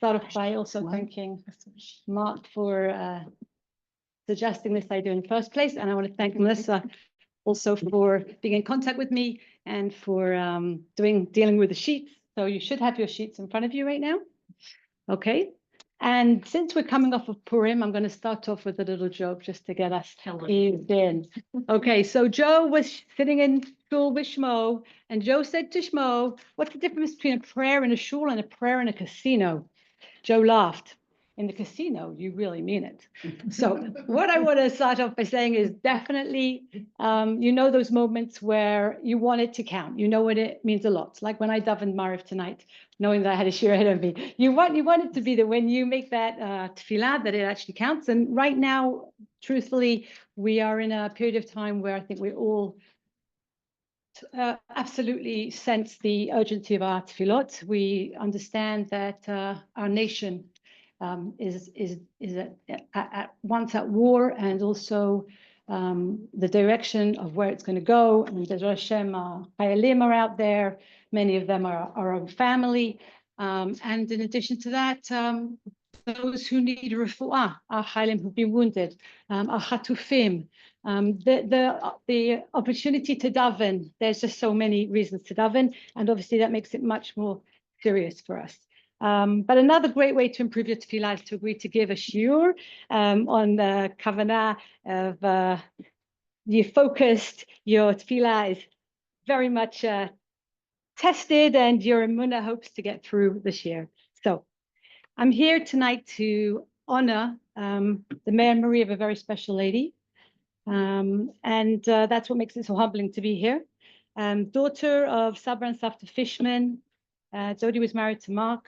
start off by also thanking Mark for suggesting this idea in the first place. And I want to thank Melissa also for being in contact with me and for dealing with the sheets. So you should have your sheets in front of you right now. Okay. And since we're coming off of Purim, I'm going to start off with a little joke just to get us eased in. Okay, so Joe was sitting in shul with Shmo, and Joe said to Shmo, "What's the difference between a prayer in a shul and a prayer in a casino?" Joe laughed. "In the casino, you really mean it." So what I want to start off by saying is definitely, you know, those moments where you want it to count. You know what it means a lot. Like when I davened Mariv tonight, knowing that I had a shir ahead of me. You want it to be that when you make that tefillah, that it actually counts. And right now, truthfully, we are in a period of time where I think we all absolutely sense the urgency of our tefillot. We understand that our nation is at once at war, and also the direction of where it's going to go. And there's Hashem, Hayalim are out there. Many of them are our own family. And in addition to that, those who need refuah, our Hayalim who've been wounded, our Hatufim, the opportunity to daven. There's just so many reasons to daven, and obviously that makes it much more serious for us. But another great way to improve your tefillah is to agree to give a shiur on the kavanah of you focused, your tefillah is very much tested, and your emunah hopes to get through this year. So I'm here tonight to honor the memory of a very special lady. And that's what makes it so humbling to be here. Daughter of Sabra and Safta Fishman. Dodi was married to Mark.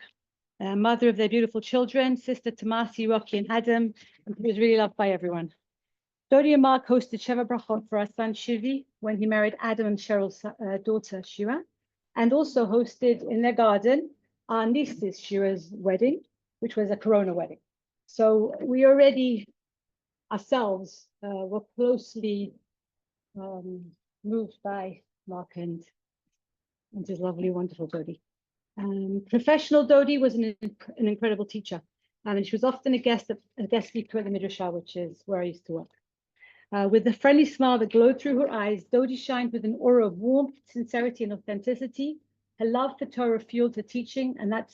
Mother of their beautiful children, sister to Masi, Rocky, and Adam, and he was really loved by everyone. Dodi and Mark hosted Sheva Brachot for our son Shivi when he married Adam and Cheryl's daughter Shira, and also hosted in their garden our niece's Shira's wedding, which was a Corona wedding. So we already ourselves were closely moved by Mark and his lovely, wonderful Dodi. Professional Dodi was an incredible teacher, and she was often a guest speaker at the Midrashah, which is where I used to work. With a friendly smile that glowed through her eyes, Dodi shined with an aura of warmth, sincerity, and authenticity. Her love for Torah fueled her teaching, and that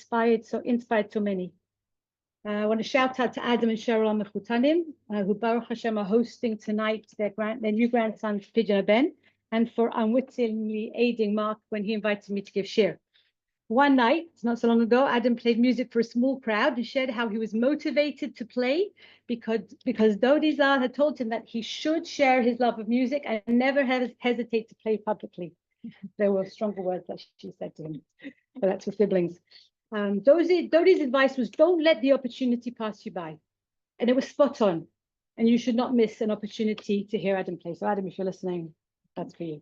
inspired so many. I want to shout out to Adam and Cheryl Mechutanim, who Baruch Hashem are hosting tonight their new grandson Pidyon Ben, and for unwittingly aiding Mark when he invited me to give shir. One night, not so long ago, Adam played music for a small crowd and shared how he was motivated to play because Dodi Zal had told him that he should share his love of music and never hesitate to play publicly. There were stronger words that she said to him, but that's for siblings. Dodi's advice was, don't let the opportunity pass you by. And it was spot on. And you should not miss an opportunity to hear Adam play. So Adam, if you're listening, that's for you.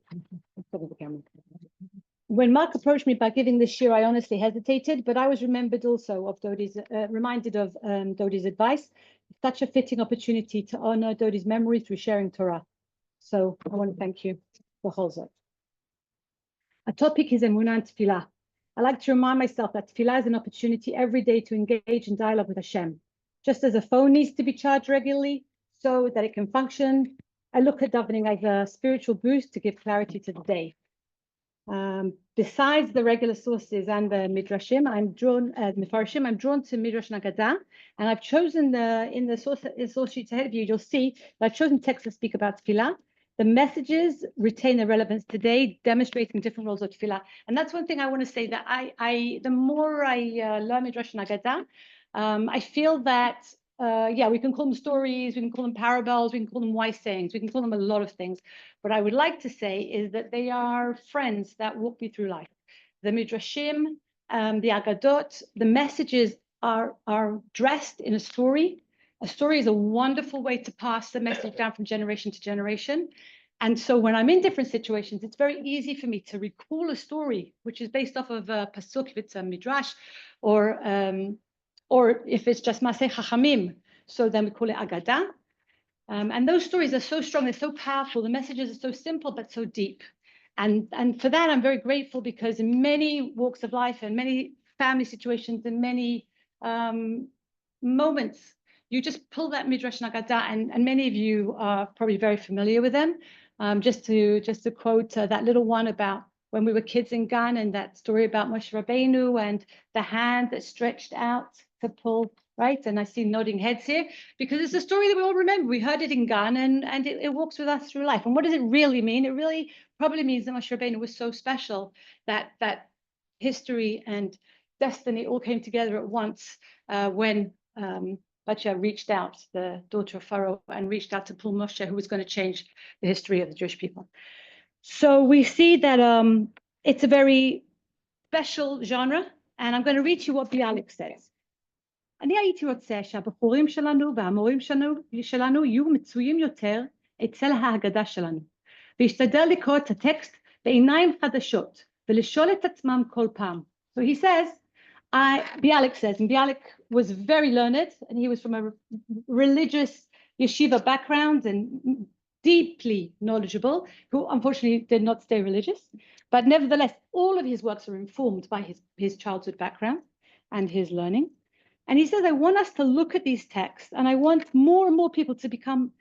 Cover the camera. When Mark approached me about giving this shir, I honestly hesitated, but I was reminded of Dodi's advice. Such a fitting opportunity to honor Dodi's memory through sharing Torah. So I want to thank you for Holzot. Our topic is Emunah and Tefillah. I like to remind myself that Tefillah is an opportunity every day to engage in dialogue with Hashem. Just as a phone needs to be charged regularly so that it can function, I look at davening as a spiritual boost to give clarity to the day. Besides the regular sources and the Midrashim, I'm drawn to Midrash Nagadah, and I've chosen in the source sheets ahead of you, you'll see that I've chosen texts that speak about Tefillah. The messages retain their relevance today, demonstrating different roles of Tefillah. And that's one thing I want to say, that the more I learn Midrash Nagadah, I feel that, we can call them stories, we can call them parables, we can call them wise sayings, we can call them a lot of things. What I would like to say is that they are friends that walk you through life. The Midrashim, the Agadot, the messages are dressed in a story. A story is a wonderful way to pass the message down from generation to generation. And so when I'm in different situations, it's very easy for me to recall a story, which is based off of a pasuk, if it's a midrash, or if it's just Maseh Chachamim, so then we call it Agadah. And those stories are so strong, they're so powerful. The messages are so simple, but so deep. And for that, I'm very grateful, because in many walks of life and many family situations and many moments. You just pull that Midrash Nagada, and many of you are probably very familiar with them. Just to quote that little one about when we were kids in Gan, and that story about Moshe Rabbeinu and the hand that stretched out to pull, right? And I see nodding heads here because it's a story that we all remember. We heard it in Gan, and it walks with us through life. And what does it really mean? It really probably means that Moshe Rabbeinu was so special that history and destiny all came together at once when Batya reached out, the daughter of Pharaoh, and reached out to pull Moshe, who was going to change the history of the Jewish people. So we see that it's a very special genre, and I'm going to read you what Bialik says. אני הייתי רוצה שהבחורים שלנו והמורים שלנו יהיו מצויים יותר אצל ההגדה שלנו, וישתדל לקרוא את הטקסט בעיניים חדשות, ולשאול את עצמם כל פעם. So he says, Bialik says, and Bialik was very learned, and he was from a religious yeshiva background and deeply knowledgeable, who unfortunately did not stay religious, but nevertheless, all of his works are informed by his childhood background and his learning. And he says, I want us to look at these texts, and I want more and more people to become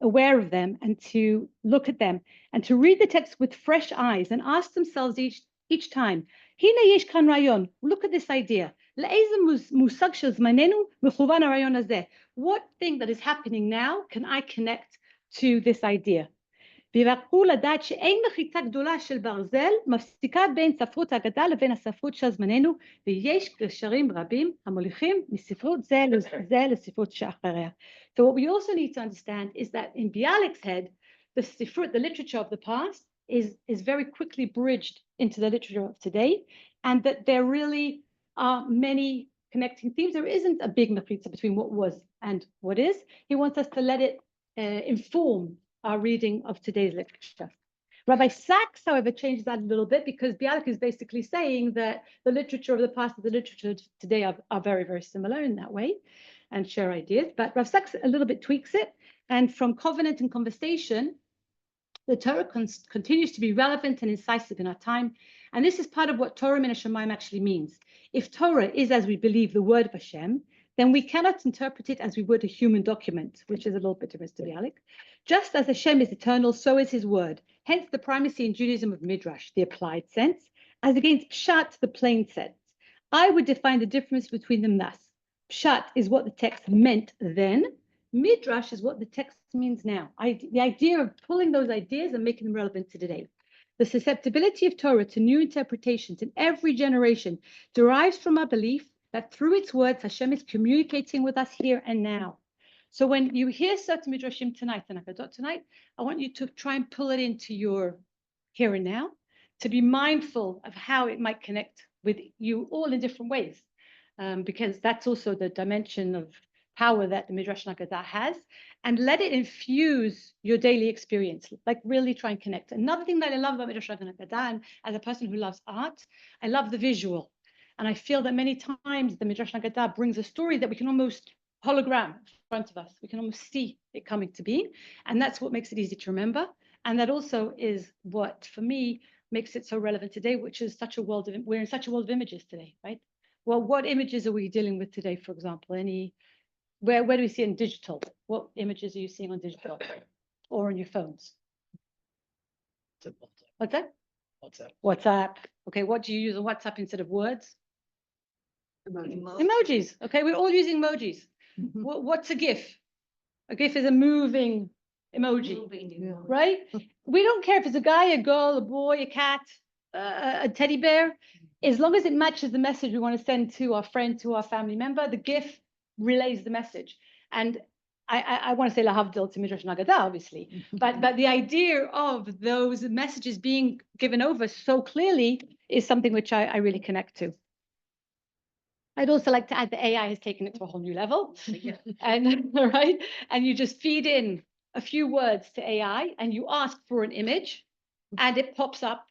aware of them and to look at them and to read the text with fresh eyes and ask themselves each time, הנה יש כאן רעיון, look at this idea. לאיזה מושג של זמננו מכוון הרעיון הזה? What thing that is happening now can I connect to this idea? ויבחרו לדעת שאין מחיצה גדולה של ברזל מפסיקה בין ספרות ההגדה לבין הספרות של זמננו, ויש קשרים רבים המוליכים מספרות זה לספרות שאחריה. So what we also need to understand is that in Bialik's head, the literature of the past is very quickly bridged into the literature of today, and that there really are many connecting themes. There isn't a big mechitza between what was and what is. He wants us to let it inform our reading of today's literature. Rabbi Sachs, however, changes that a little bit because Bialik is basically saying that the literature of the past and the literature of today are very, very similar in that way and share ideas. But Rav Sachs a little bit tweaks it. And from covenant and conversation, the Torah continues to be relevant and incisive in our time. And this is part of what Torah min hashamayim actually means. If Torah is, as we believe, the word of Hashem, then we cannot interpret it as we would a human document, which is a little bit of Mr. Bialik. Just as Hashem is eternal, so is his word. Hence the primacy in Judaism of Midrash, the applied sense, as against Pshat, the plain sense. I would define the difference between them thus. Pshat is what the text meant then. Midrash is what the text means now. The idea of pulling those ideas and making them relevant to today. The susceptibility of Torah to new interpretations in every generation derives from our belief that through its words, Hashem is communicating with us here and now. So when you hear certain Midrashim tonight, and tonight, I want you to try and pull it into your here and now, to be mindful of how it might connect with you all in different ways, because that's also the dimension of power that the Midrash Nagada has, and let it infuse your daily experience, like really try and connect. Another thing that I love about Midrash Nagada, and as a person who loves art, I love the visual. And I feel that many times the Midrash Nagada brings a story that we can almost hologram in front of us. We can almost see it coming to be. And that's what makes it easy to remember. And that also is what, for me, makes it so relevant today, which is such a world of, we're in such a world of images today, right? Well, what images are we dealing with today, for example? Where do we see it in digital? What images are you seeing on digital or on your phones? What's that? WhatsApp. Okay, what do you use on WhatsApp instead of words? Emojis. Okay, we're all using emojis. What's a GIF? A GIF is a moving emoji, right? We don't care if it's a guy, a girl, a boy, a cat, a teddy bear. As long as it matches the message we want to send to our friend, to our family member, the GIF relays the message. And I want to say lahavdil to Midrash Nagada, obviously, but the idea of those messages being given over so clearly is something which I really connect to. I'd also like to add that AI has taken it to a whole new level. And right, and you just feed in a few words to AI and you ask for an image and it pops up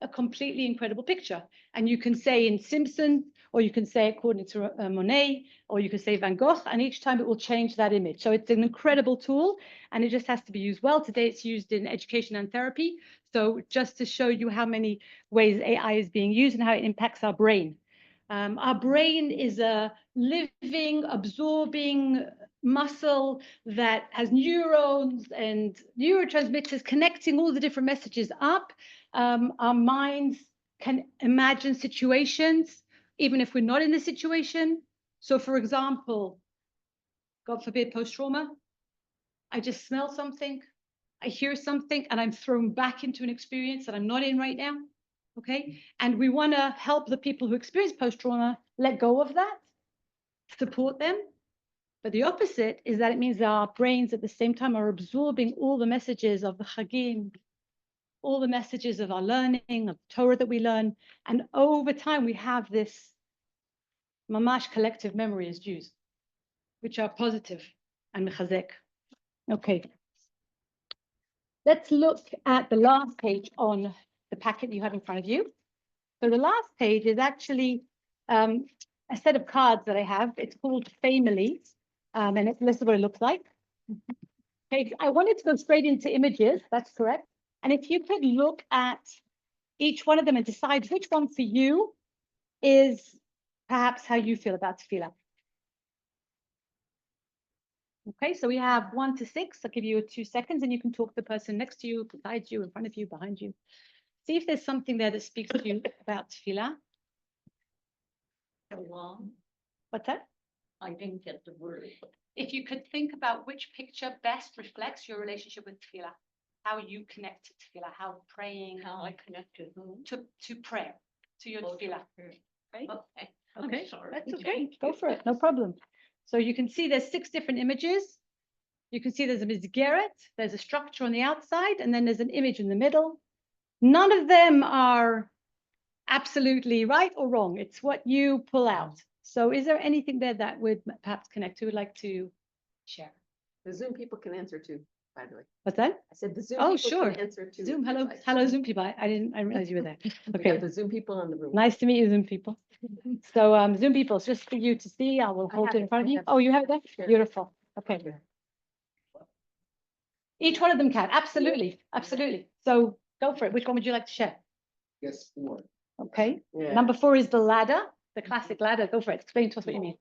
a completely incredible picture. And you can say in Simpson, or you can say according to Monet, or you can say Van Gogh, and each time it will change that image. So it's an incredible tool and it just has to be used well. Today it's used in education and therapy. So just to show you how many ways AI is being used and how it impacts our brain. Our brain is a living, absorbing muscle that has neurons and neurotransmitters connecting all the different messages up. Our minds can imagine situations, even if we're not in the situation. So, for example, God forbid, post-trauma, I just smell something, I hear something, and I'm thrown back into an experience that I'm not in right now. Okay, and we want to help the people who experience post-trauma let go of that, support them. But the opposite is that it means that our brains at the same time are absorbing all the messages of the Chagim, all the messages of our learning, of Torah that we learn. And over time, we have this mamash collective memory as Jews, which are positive and mechazek. Okay. Let's look at the last page on the packet you have in front of you. So the last page is actually a set of cards that I have. It's called Family, and this is what it looks like. Okay, I wanted to go straight into images. That's correct. And if you could look at each one of them and decide which one for you is perhaps how you feel about tefillah. Okay, so we have 1 to 6. I'll give you 2 seconds, and you can talk to the person next to you, beside you, in front of you, behind you. See if there's something there that speaks to you about tefillah. What's that? I didn't get the word. If you could think about which picture best reflects your relationship with tefillah, how you connect to tefillah, how praying, How I connect to whom? to prayer, to your tefillah. Okay. Okay. Okay, I'm sorry. that's okay. Go for it. No problem. So you can see there's 6 different images. You can see there's a mizgeret, there's a structure on the outside, and then there's an image in the middle. None of them are absolutely right or wrong. It's what you pull out. So is there anything there that would perhaps connect, who would like to share? The Zoom people can answer too, by the way. What's that? I said the Zoom Oh, people sure. can answer too. Zoom, if hello, you'd like. hello, Zoom people. I didn't realize you were there. We Okay, got the Zoom people on the room. nice to meet you, Zoom people. So Zoom people, it's just for you to see. I will hold have it in it, front of I you. have Oh, you have it there? Sure. Beautiful. Okay. Each one of them can, absolutely, absolutely. So go for it. Which one would you like to share? Yes, 4. Okay. Yeah. Number 4 is the ladder, the classic ladder. Go for it. Explain to us what you mean.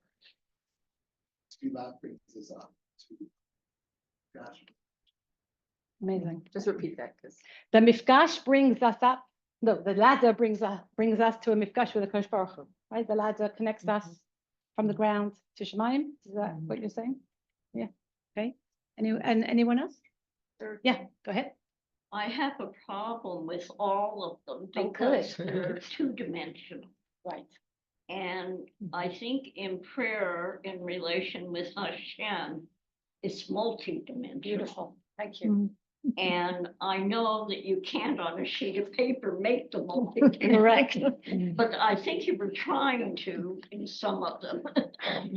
Tefillah brings us up to God. Amazing. Just repeat that because The mifkash brings us up. No, the ladder brings us to a mifkash with a Kosh Baruch Hu, right? The ladder connects us from the ground to Shemayim. Is that what you're saying? Yeah. Okay. Anyone else? Yeah. Go ahead. I have a problem with all of them Oh, because good. they're two-dimensional. Right. And I think in prayer, in relation with Hashem, it's multi-dimensional. Beautiful. Thank you. And I know that you can't on a sheet of paper make them multi-dimensional. Correct. But I think you were trying to in some of them.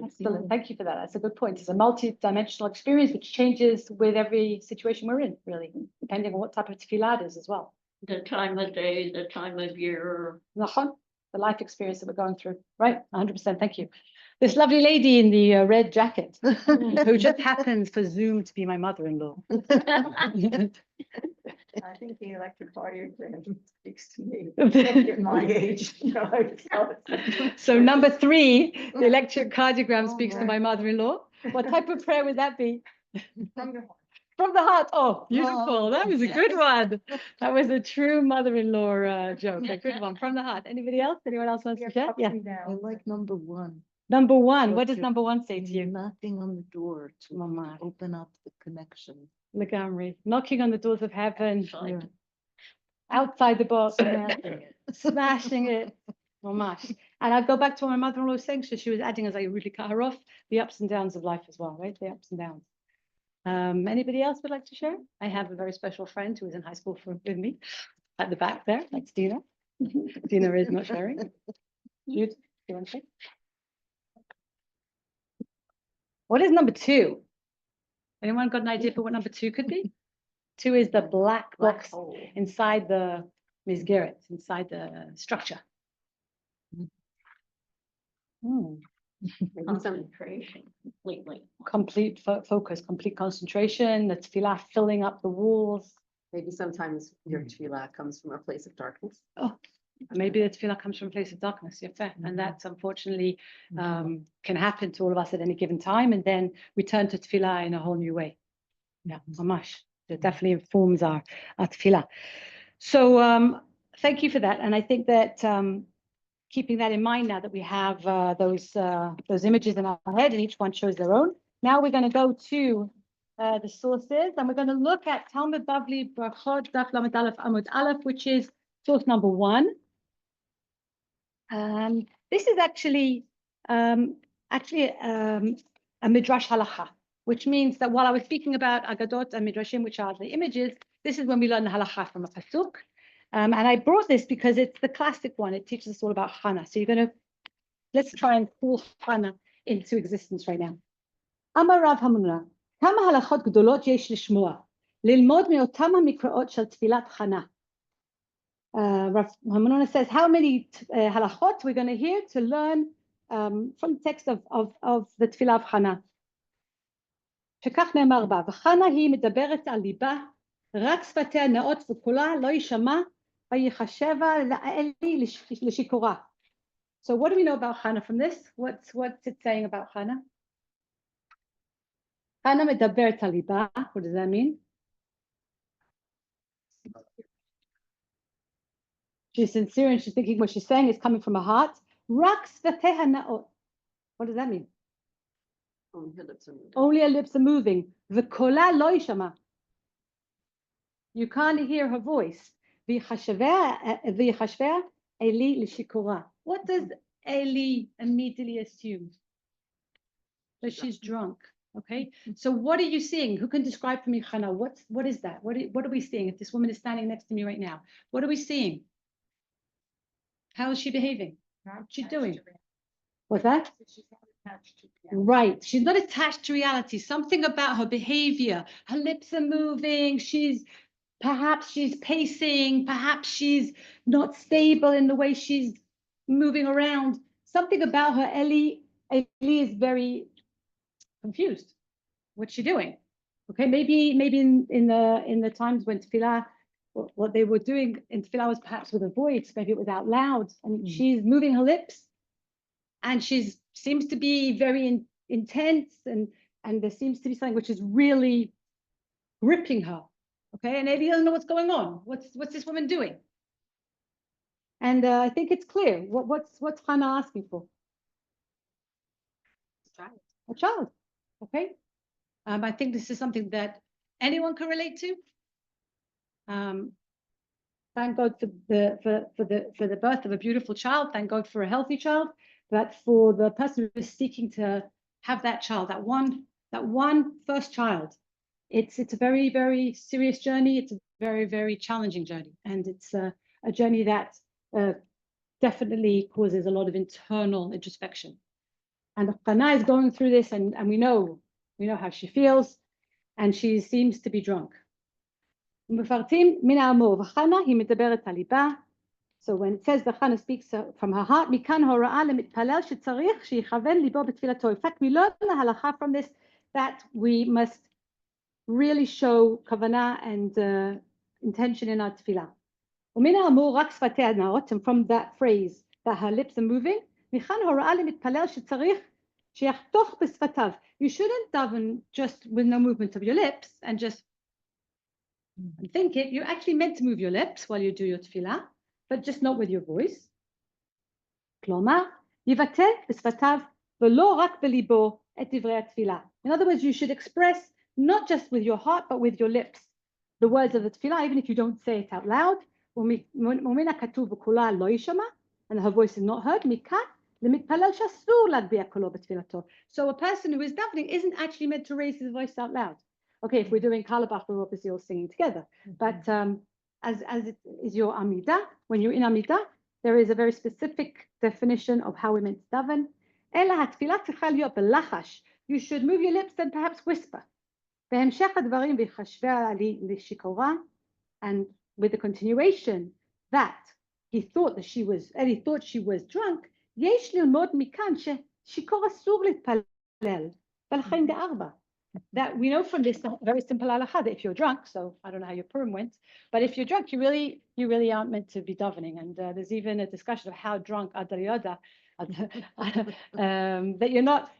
Excellent. Thank you for that. That's a good point. It's a multi-dimensional experience which changes with every situation we're in, really, depending on what type of tefillah it is as well. The time of day, the time of year. Nachon, the life experience that we're going through. Right, 100%. Thank you. This lovely lady in the red jacket, who just happens for Zoom to be my mother-in-law. I think the electrocardiogram speaks to me. At my age. So number 3, the electrocardiogram speaks to my mother-in-law. What type of prayer would that be? From your heart. From the heart. Oh, beautiful. That was a good one. That was a true mother-in-law joke. A good one. From the heart. Anybody else? Anyone else wants to share? Yeah. I like number 1. Number 1. What does Okay. number 1 say to you? Knocking on the door to Mama. open up the connection. Legamri. Knocking on the doors of heaven. Outside. Outside the box. Smashing it. Smashing it. Mamash. And I'd go back to what my mother-in-law was saying. So she was adding, as I really cut her off, the ups and downs of life as well, right? The ups and downs. Anybody else would like to share? I have a very special friend who was in high school with me at the back there. That's Dina. Dina is not sharing. Jude, you want to say? What is number 2? Anyone got an idea for what number 2 could be? 2 is the black box hole. inside the mizgeret, inside the structure. Concentration completely. Complete focus, complete concentration, the tefillah filling up the walls. Maybe sometimes your tefillah comes from a place of darkness. Oh, Maybe the tefillah comes from a place of darkness, and that's unfortunately can happen to all of us at any given time, and then we turn to tefillah in a whole new way. Yeah, mamash. It definitely informs our tefillah. So thank you for that, and I think that keeping that in mind now that we have those images in our head, and each one shows their own. Now we're going to go to the sources, and we're going to look at Talmud Bavli Brachot Daf Lamed Aleph Amud Aleph, which is source number 1. This is actually a midrash halacha, which means that while I was speaking about agadot and midrashim, which are the images, this is when we learn the halacha from a pasuk. And I brought this because it's the classic one. It teaches us all about Chana. So let's try and call Chana into existence right now. Amar Rav Hamuna, kama halachot gdolot yesh lishmoa, lilmod me'otam hamikraot shel tfilat Chana. Rav Hamuna says, how many halachot we're going to hear to learn from the text of the tefillah of Chana. שכך נאמר בה, וחנה היא מדברת על ליבה, רק שפתיה נאות וקולה לא יישמע, ויחשבה לאלי לשיכורה. So what do we know about Chana from this? What's it saying about Chana? Chana מדברת על ליבה. What does that mean? She's sincere and she's thinking what she's saying is coming from her heart. רק שפתיה נאות. What does that mean? Only her lips are moving. V'kola lo yishama. You can't hear her voice. V'yachashvea eli l'shikora. What does Eli immediately assume? That she's drunk. Okay. So what are you seeing? Who can describe for me, Chana? What is that? What are we seeing? If this woman is standing next to me right now, what are we seeing? How is she behaving? What's she doing? What's that? Right. She's not attached to reality. Something about her behavior. Her lips are moving. Perhaps she's pacing. Perhaps she's not stable in the way she's moving around. Something about her. Eli is very confused. What's she doing? Okay, maybe in the times when tefillah, what they were doing in tefillah was perhaps with a voice. Maybe it was out loud, and she's moving her lips. And she seems to be very intense, and there seems to be something which is really gripping her. Okay, and Eli doesn't know what's going on. What's this woman doing? And I think it's clear. What's Chana asking for? A child. Okay. I think this is something that anyone can relate to. Thank God for the birth of a beautiful child. Thank God for a healthy child. But for the person who is seeking to have that child, that one first child, it's a very, very serious journey. It's a very, very challenging journey, and it's a journey that definitely causes a lot of internal introspection. And Chana is going through this, and we know how she feels, and she seems to be drunk. מפרטים מן האמור, וחנה היא מדברת על ליבה. So when it says the Chana speaks from her heart, מכאן הוראה למתפלל שצריך שיכוון ליבו בתפילתו. In fact, we learn the halacha from this that we must really show כוונה and intention in our tefillah. ומן האמור רק שפתיה נאות, and from that phrase that her lips are moving, מכאן הוראה למתפלל שצריך שיחתוך בשפתיו. You shouldn't daven just with no movement of your lips and just think it. You're actually meant to move your lips while you do your tefillah, but just not with your voice. כלומר, יבטא בשפתיו ולא רק בליבו את דברי התפילה. In other words, you should express not just with your heart, but with your lips the words of the tefillah, even if you don't say it out loud. ומן הכתוב בקולה לא יישמע, and her voice is not heard. מכאן למתפלל שאסור להגביה קולו בתפילתו. So a person who is davening isn't actually meant to raise his voice out loud. Okay, if we're doing Kalabach, we're obviously all singing together. But as it is your Amidah, when you're in Amidah, there is a very specific definition of how we're meant to daven. אלא התפילה צריכה להיות בלחש. You should move your lips and perhaps whisper. בהמשך הדברים ויחשביה לשיכורה, and with the continuation that Eli thought she was drunk, יש ללמוד מכאן ששיכור אסור להתפלל, ולכן ב4. that we know from this very simple halacha that if you're drunk, so I don't know how your Purim went, but if you're drunk, you really aren't meant to be davening. And there's even a discussion of how drunk Adariyada, that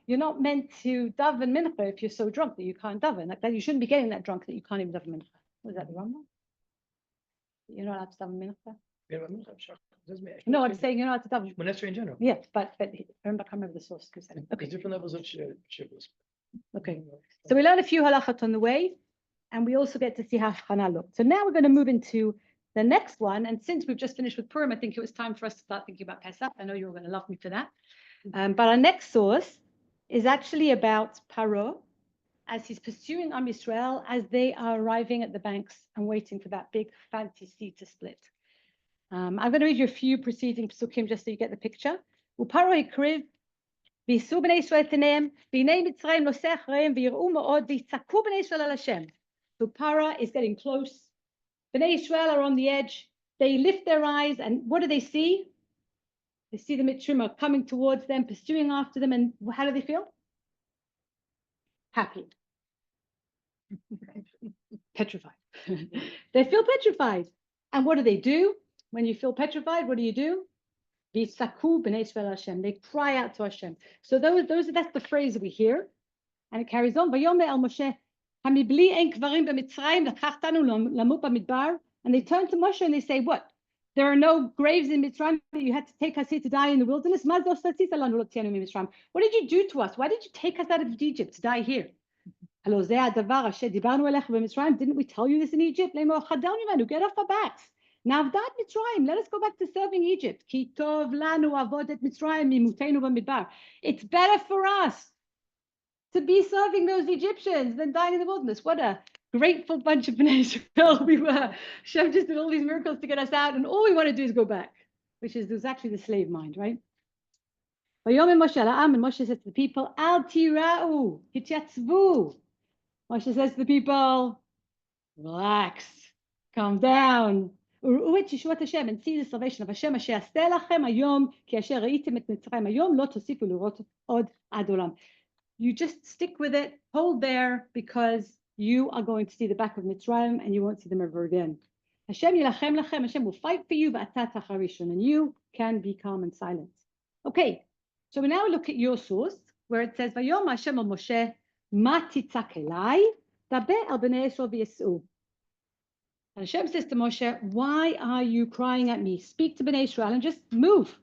you're not meant to daven mincha if you're so drunk that you can't daven. Like that, you shouldn't be getting that drunk that you can't even daven mincha. Was that the Rambam? You're not allowed to daven mincha. No, I'm saying you're not allowed to daven. Monastery in general. Yeah, but remember, I can't remember the source. Okay. There's different levels of shivas. Okay. So we learned a few halachot on the way, and we also get to see how Hana looked. So now we're going to move into the next one. And since we've just finished with Purim, I think it was time for us to start thinking about Pesach. I know you're going to love me for that. But our next source is actually about Paro, as he's pursuing Am Yisrael as they are arriving at the banks and waiting for that big fancy sea to split. I'm going to read you a few preceding psukim just so you get the picture. Uparo ikriv v'yisu b'nei Yisrael teneim v'hinei Mitzrayim noseh achreihem v'yir'u ma'od v'yitzaku b'nei Yisrael al Hashem. So Para is getting close. B'nei Yisrael are on the edge. They lift their eyes, and what do they see? They see the Mitzrayim are coming towards them, pursuing after them, and how do they feel? Happy. Petrified. They feel petrified. And what do? When you feel petrified, what do? V'yitzaku b'nei Yisrael Hashem. They cry out to Hashem. So that's the phrase we hear. And it carries on. Vayomer el Moshe, hamibli ein kvarim b'Mitzrayim l'kachtanu lamut b'midbar. And they turn to Moshe and they say, what? There are no graves in Mitzrayim that you had to take us here to die in the wilderness. What did you do to us? Why did you take us out of Egypt to die here? Didn't we tell you this in Egypt? Get off our backs. Let us go back to serving Egypt. It's better for us to be serving those Egyptians than dying in the wilderness. What a grateful bunch of Bnei Israel we were. Hashem just did all these miracles to get us out, and all we want to do is go back, which is actually the slave mind, right? And Moshe says to the people, Al tira'u, hityatzvu. Moshe says to the people, relax, calm down. And see the salvation of Hashem. You just stick with it, hold there, because you are going to see the back of Mitzrayim and you won't see them ever again. Hashem will fight for you, and you can be calm and silent. Okay, so we now look at your source where it says, Vayom Hashem al Moshe, ma titzak elai, daber al bnei Yisrael v'yis'u. And Hashem says to Moshe, why are you crying at me? Speak to Bnei Israel and just move.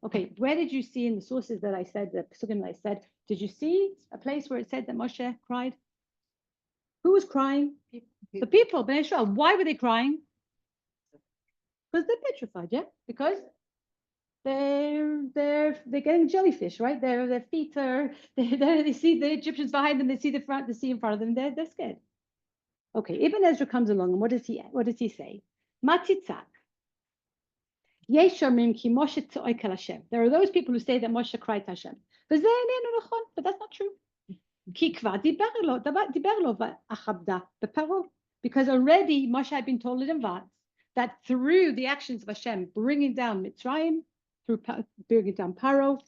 Okay, where did you see in the sources that I said, the psukim that I said, did you see a place where it said that Moshe cried? Who was crying? The people, Bnei Israel. Why were they crying? Because they're petrified, yeah? Because they're getting jellyfish, right? Their feet are, they see the Egyptians behind them, they see the sea in front of them, they're scared. Okay, Ibn Ezra comes along, and what does he say? Matitzak. There are those people who say that Moshe cried to Hashem. But that's not true. Because already Moshe had been told in advance that through the actions of Hashem bringing down Mitzrayim, through bringing down Paro,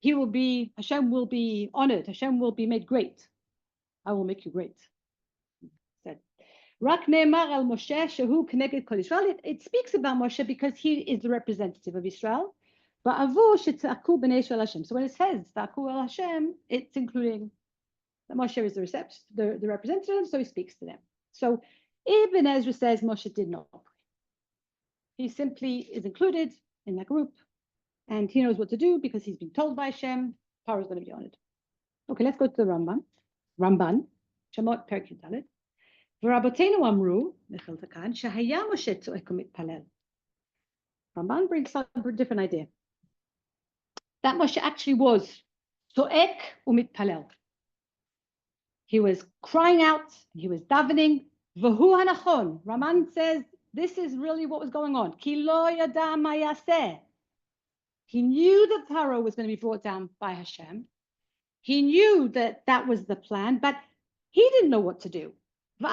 Hashem will be honored. Hashem will be made great. I will make you great. It speaks about Moshe because he is the representative of Israel. So when it says Ta'aku el Hashem, it's including that Moshe is the representative, so he speaks to them. So Ibn Ezra says Moshe did not pray. He simply is included in that group, and he knows what to do because he's been told by Hashem, Paro is going to be honored. Okay, let's go to the Ramban, Shemot Perek Yud. ורבותינו אמרו, לחלת כאן, שהיה משה צועק ומתפלל. Ramban brings up a different idea. That Moshe actually was צועק ומתפלל. He was crying out, he was davening, והוא הנכון. Ramban says, this is really what was going on. כי לא ידע מה יעשה. He knew that Paro was going to be brought down by Hashem. He knew that that was the plan, but he didn't know what to do. And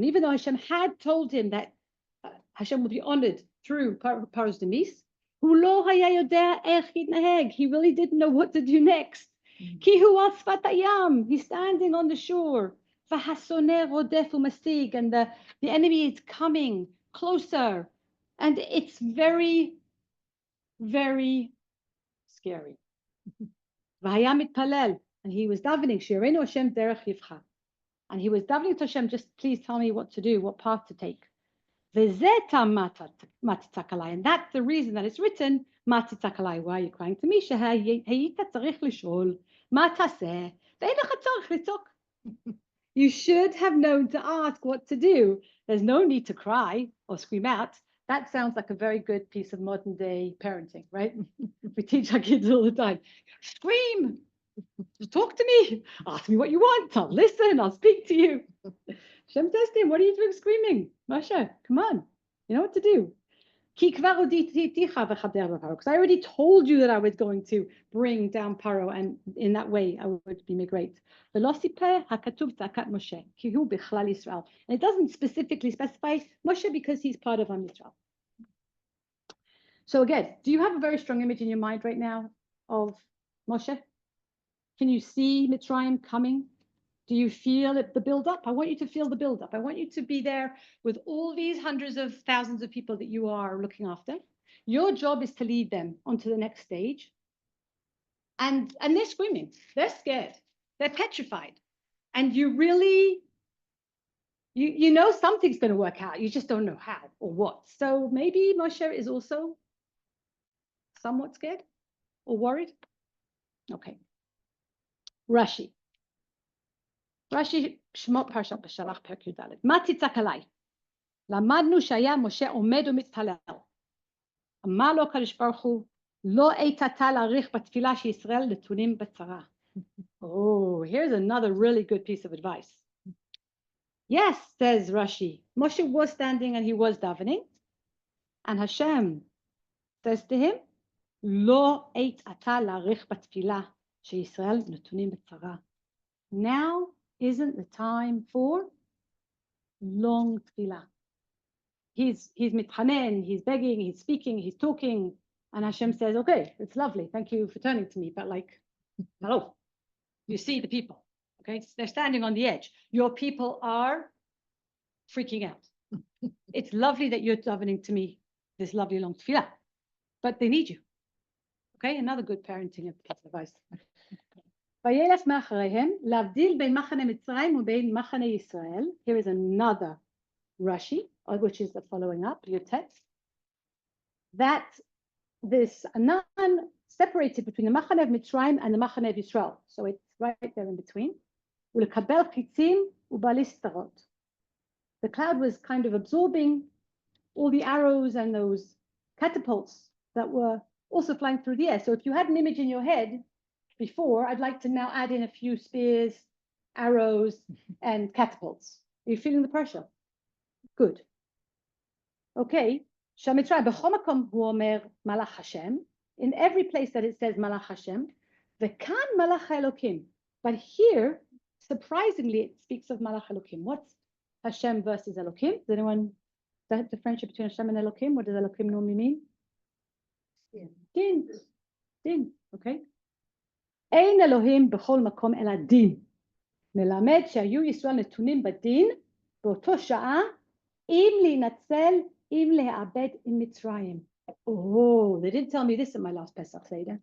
even though Hashem had told him that Hashem will be honored through Paro's demise, he really didn't know what to do next. Ki hu al sfat hayam. He's standing on the shore. V'hasoneh rodef umastig. And the enemy is coming closer. And it's very, very scary. V'hayam mitpalel. And he was davening, Shirenu Hashem derech yivcha. And he was davening to Hashem, just please tell me what to do, what path to take. And that's the reason that it's written, why are you crying to me? You should have known to ask what to do. There's no need to cry or scream out. That sounds like a very good piece of modern day parenting, right? We teach our kids all the time. Scream, talk to me, ask me what you want, I'll listen, I'll speak to you. Shem says to him, what are you doing screaming? Moshe, come on, you know what to do. Because I already told you that I was going to bring down Paro, and in that way I would be made great. And it doesn't specifically specify Moshe because he's part of Am Yisrael. So again, do you have a very strong image in your mind right now of Moshe? Can you see Mitzrayim coming? Do you feel it, the build-up? I want you to feel the build-up. I want you to be there with all these hundreds of thousands of people that you are looking after. Your job is to lead them onto the next stage. And they're screaming. They're scared. They're petrified. And you really, you know something's going to work out. You just don't know how or what. So maybe Moshe is also somewhat scared or worried. Okay. Rashi, שמות פרשת בשלח פרק י"ד. מה תצעק עליי? למדנו שהיה משה עומד ומתפלל. אמר לו הקדוש ברוך הוא, לא עת אתה להאריך בתפילה שישראל נתונים בצרה. Oh, here's another really good piece of advice. Yes, says Rashi, Moshe was standing and he was davening. And Hashem says to him, לא עת אתה להאריך בתפילה שישראל נתונים בצרה. Now isn't the time for long tefillah. He's mitchanen, he's begging, he's speaking, he's talking, and Hashem says, okay, it's lovely, thank you for turning to me, but like, hello, you see the people, okay? They're standing on the edge. Your people are freaking out. It's lovely that you're davening to me this lovely long tefillah, but they need you. Okay, another good parenting advice. וילך מאחריהם, להבדיל בין מחנה מצרים ובין מחנה ישראל. Here is another Rashi, which is the following up, your text. That this Anan separated between the מחנה of Mitzrayim and the מחנה of Israel. So it's right there in between. ולקבל חיצים ובליסטרות. The cloud was kind of absorbing all the arrows and those catapults that were also flying through the air. So if you had an image in your head before, I'd like to now add in a few spears, arrows, and catapults. Are you feeling the pressure? Good. Okay. Shamitzray b'chomakom hu omer malach Hashem. In every place that it says malach Hashem, v'kan malach Elokim. But here, surprisingly, it speaks of malach Elokim. What's Hashem versus Elokim? Does anyone differentiate between Hashem and Elokim? What does Elokim normally mean? Din. Din. Okay. אין אלוהים בכל מקום אלא דין. מלמד שהיו ישראל נתונים בדין באותו שעה, אם להינצל, אם להיאבד עם מצרים. Oh, they didn't tell me this in my last Pesach Seder.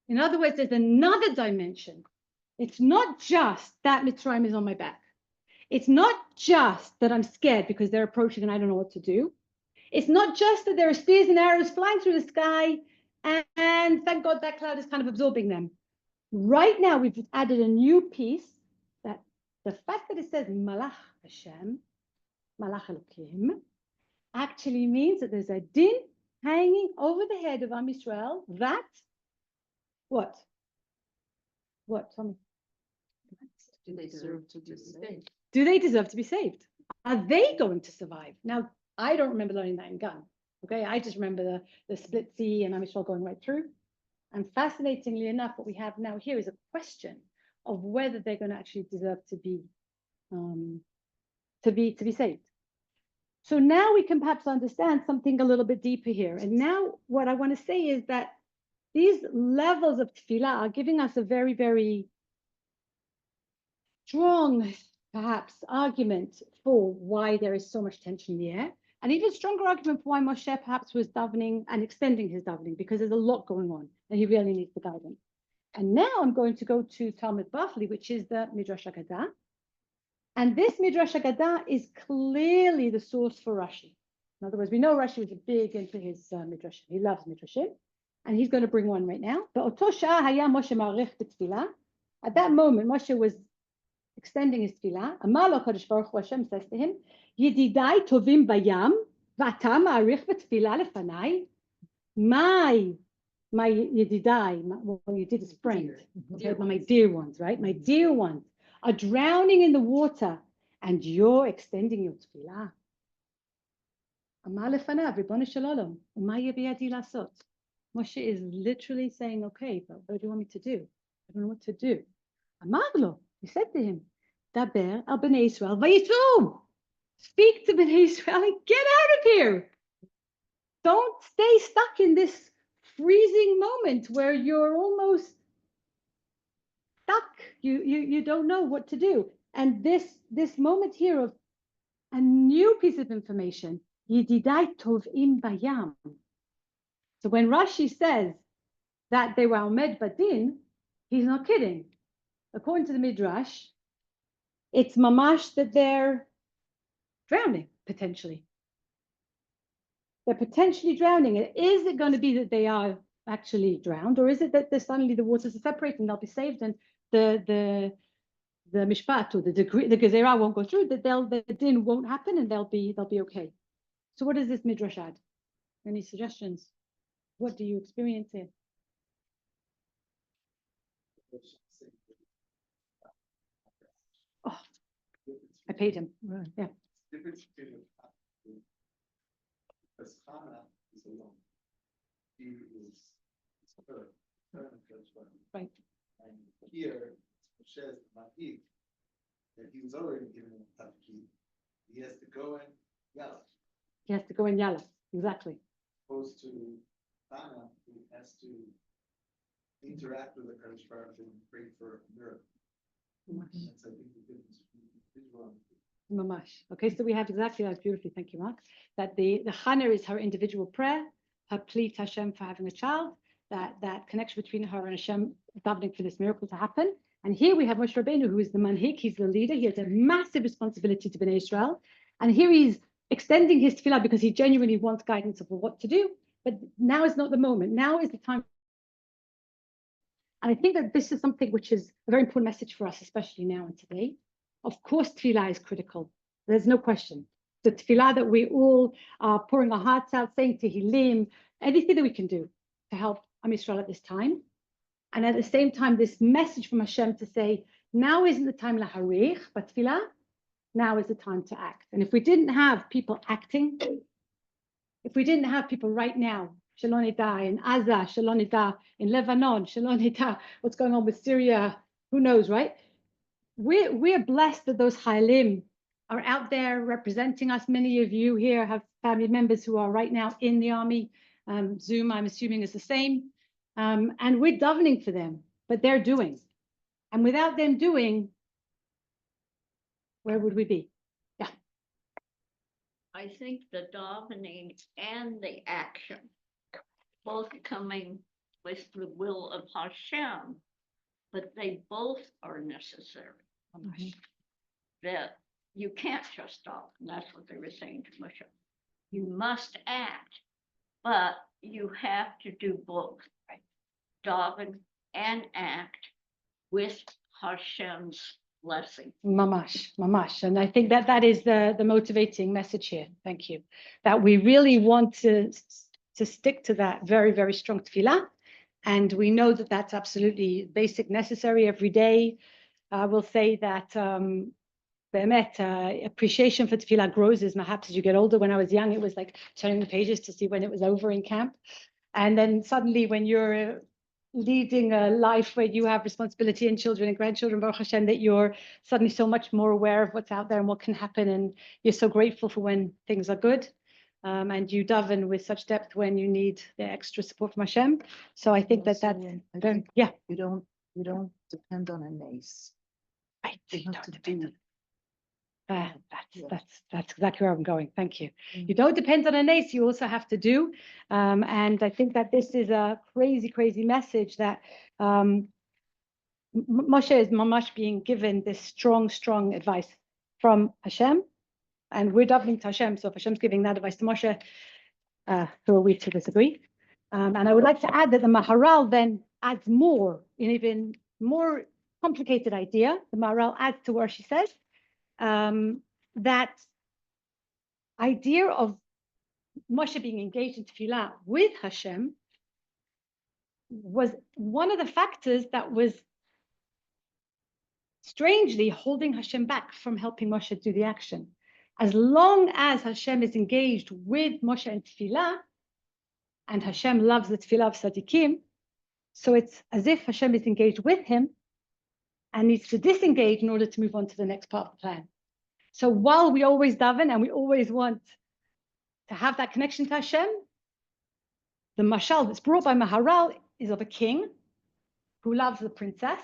In other words, there's another dimension. It's not just that Mitzrayim is on my back. It's not just that I'm scared because they're approaching and I don't know what to do. It's not just that there are spears and arrows flying through the sky and thank God that cloud is kind of absorbing them. Right now, we've added a new piece that the fact that it says Malach Hashem, Malach Elokim, actually means that there's a din hanging over the head of Am Yisrael that, what? What, tell me? Do they deserve to be saved? Do they deserve to be saved? Are they going to survive? Now, I don't remember learning that in Gun. Okay, I just remember the split sea and Am Yisrael going right through. And fascinatingly enough, what we have now here is a question of whether they're going to actually deserve to be saved. So now we can perhaps understand something a little bit deeper here. And now what I want to say is that these levels of tefillah are giving us a very, very strong, perhaps, argument for why there is so much tension in the air. An even stronger argument for why Moshe perhaps was davening and extending his davening, because there's a lot going on and he really needs the guidance. And now I'm going to go to Talmud Bavli, which is the Midrash Haggadah. And this Midrash Haggadah is clearly the source for Rashi. In other words, we know Rashi was big into his Midrash. He loves Midrashim. And he's going to bring one right now. At that moment, Moshe was extending his tefillah. Amar lo Kadosh Baruch Hu, Hashem says to him, Yedidai tovim bayam, v'ata ma'arich b'tefillah lefanai. My Yedidai, well, you did his friend, okay, my dear ones, right? My dear ones are drowning in the water, and you're extending your tefillah. Amar lefanav, Ribono shel olam, ma biyadi lasot. Moshe is literally saying, okay, but what do you want me to do? I don't know what to do. Amar lo, he said to him, Daber al bnei Israel vayitru. Speak to bnei Israel and get out of here. Don't stay stuck in this freezing moment where you're almost stuck. You don't know what to do. And this moment here of a new piece of information, Yedidai tovim bayam. So when Rashi says that they were Omed Badin, he's not kidding. According to the Midrash, it's mamash that they're drowning, potentially. They're potentially drowning. And is it going to be that they are actually drowned, or is it that suddenly the waters are separated and they'll be saved and the mishpat or the gezerah won't go through, that the din won't happen and they'll be okay. So what does this Midrash add? Any suggestions? What do you experience here? Oh, I paid him. Yeah. Difference between because Hannah is alone. He is her Right. And here, Moshe is the Mahik, that he was already given a Tafkid. He has to go and yell. He has to go in Yalla. Exactly. Opposed to Hannah, who has to interact with the Kadosh Baruch Hu and pray for a miracle. That's, I think, the difference between Israel and Mamash. Okay, so we have exactly that beautifully. Thank you, Mark. That the Chana is her individual prayer, her plea to Hashem for having a child, that connection between her and Hashem, davening for this miracle to happen. And here we have Moshe Rabbeinu, who is the manhik, he's the leader. He has a massive responsibility to Bnei Israel. And here he's extending his tefillah because he genuinely wants guidance of what to do. But now is not the moment. Now is the time. And I think that this is something which is a very important message for us, especially now and today. Of course, tefillah is critical. There's no question. The tefillah that we all are pouring our hearts out, saying Tehillim, anything that we can do to help Am Yisrael at this time. And at the same time, this message from Hashem to say, now isn't the time laharich, but tefillah, now is the time to act. And if we didn't have people acting, if we didn't have people right now, Shalom Nida in Gaza, Shalom Nida in Lebanon, Shalom Nida, what's going on with Syria, who knows, right? We're blessed that those Chaylim are out there representing us. Many of you here have family members who are right now in the army. Zoom, I'm assuming, is the same. And we're davening for them, but they're doing. And without them doing, where would we be? Yeah. I think the davening and the action, both coming with the will of Hashem, but they both are necessary. That you can't just stop, and that's what they were saying to Moshe. You must act, but you have to do both, right? Daven and act with Hashem's blessing. Mamash. And I think that is the motivating message here. Thank you. That we really want to stick to that very, very strong tefillah. And we know that that's absolutely basic, necessary every day. I will say that appreciation for tefillah grows as perhaps as you get older. When I was young, it was like turning the pages to see when it was over in camp. And then suddenly when you're leading a life where you have responsibility and children and grandchildren, Baruch Hashem, that you're suddenly so much more aware of what's out there and what can happen. And you're so grateful for when things are good. and you daven with such depth when you need the extra support from Hashem. So I think Also, that's I very, think yeah. You don't depend on a mace. Right, You you have don't to depend do- on Yeah. that's exactly where I'm going. Thank you. Mm. You don't depend on an ace, you also have to do. And I think that this is a crazy, crazy message that Moshe is mamash being given this strong, strong advice from Hashem. And we're davening to Hashem. So if Hashem's giving that advice to Moshe, who are we to disagree? And I would like to add that the Maharal then adds more, an even more complicated idea. The Maharal adds to where she says that idea of Moshe being engaged in Tefillah with Hashem was one of the factors that was strangely holding Hashem back from helping Moshe do the action. As long as Hashem is engaged with Moshe in Tefillah, and Hashem loves the Tefillah of Tzaddikim, so it's as if Hashem is engaged with him and needs to disengage in order to move on to the next part of the plan. So while we always daven and we always want to have that connection to Hashem, the mashal that's brought by Maharal is of a king who loves the princess.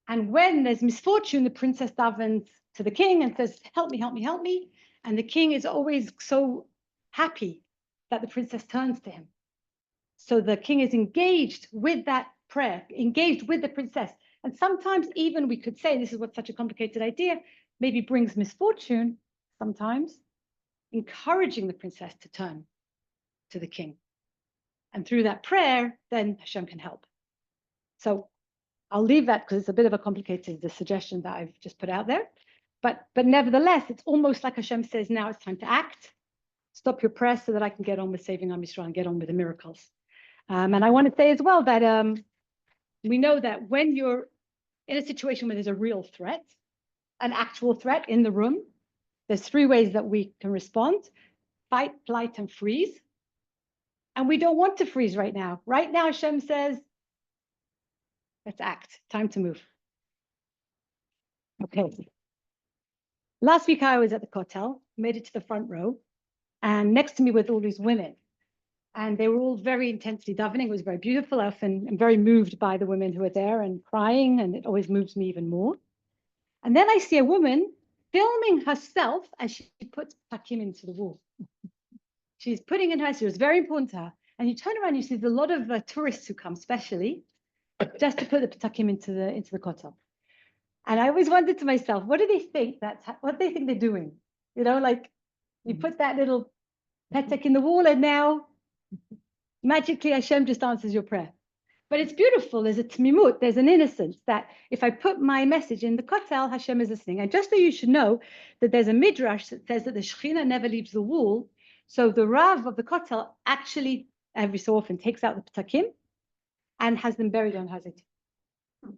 And when there's misfortune, the princess davens to the king and says, help me, help me, help me. And the king is always so happy that the princess turns to him. So the king is engaged with that prayer, engaged with the princess. And sometimes even we could say, this is what's such a complicated idea, maybe brings misfortune sometimes, encouraging the princess to turn to the king. And through that prayer, then Hashem can help. So I'll leave that because it's a bit of a complicated suggestion that I've just put out there. But nevertheless, it's almost like Hashem says, now it's time to act. Stop your prayer so that I can get on with saving Am Yisrael and get on with the miracles. And I want to say as well that we know that when you're in a situation where there's a real threat, an actual threat in the room, there's three ways that we can respond: fight, flight, and freeze. And we don't want to freeze right now. Right now, Hashem says, let's act. Time to move. Okay. Last week, I was at the Kotel, made it to the front row, and next to me were all these women. And they were all very intensely davening. It was very beautiful. I often am very moved by the women who are there and crying, and it always moves me even more. And then I see a woman filming herself as she puts takim into the wall. She's putting in her, so it was very important to her. And you turn around, you see there's a lot of tourists who come, especially, just to put the takim into the kotel. And I always wondered to myself, what do they think what do they think they're doing? You know, like you put that little petek in the wall, and now magically Hashem just answers your prayer. But it's beautiful. There's a tmimut, there's an innocence that if I put my message in the kotel, Hashem is listening. And just so you should know that there's a midrash that says that the Shekhinah never leaves the wall. So the Rav of the kotel actually every so often takes out the ptakim and has them buried on Hazit.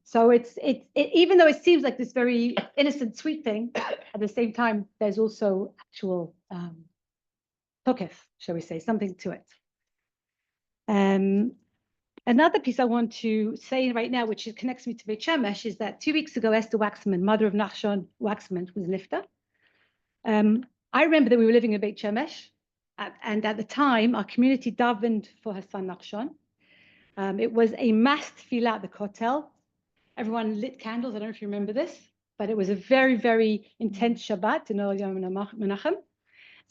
So it's even though it seems like this very innocent, sweet thing, at the same time, there's also actual tokef, shall we say, something to it. Another piece I want to say right now, which connects me to Beit Shemesh, is that 2 weeks ago, Esther Waxman, mother of Nachshon Waxman, was nifta. I remember that we were living in Beit Shemesh, and at the time, our community davened for her son Nachshon. It was a mass tefillah at the kotel. Everyone lit candles. I don't know if you remember this, but it was a very, very intense Shabbat in Oel Yom Menachem.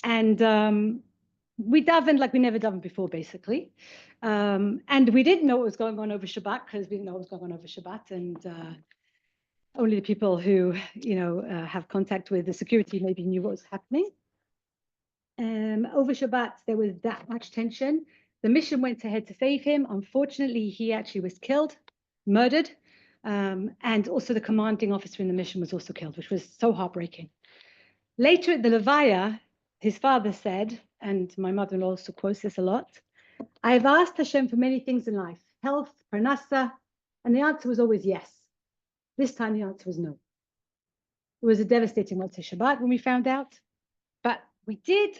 And we davened like we never davened before, basically. And we didn't know what was going on over Shabbat because we didn't know what was going on over Shabbat. And only the people who, have contact with the security maybe knew what was happening. Over Shabbat, there was that much tension. The mission went ahead to save him. Unfortunately, he actually was killed, murdered. And also the commanding officer in the mission was also killed, which was so heartbreaking. Later at the Levaya, his father said, and my mother-in-law also quotes this a lot, I've asked Hashem for many things in life, health, parnasa, and the answer was always yes. This time the answer was no. It was a devastating Motzei Shabbat when we found out, but we did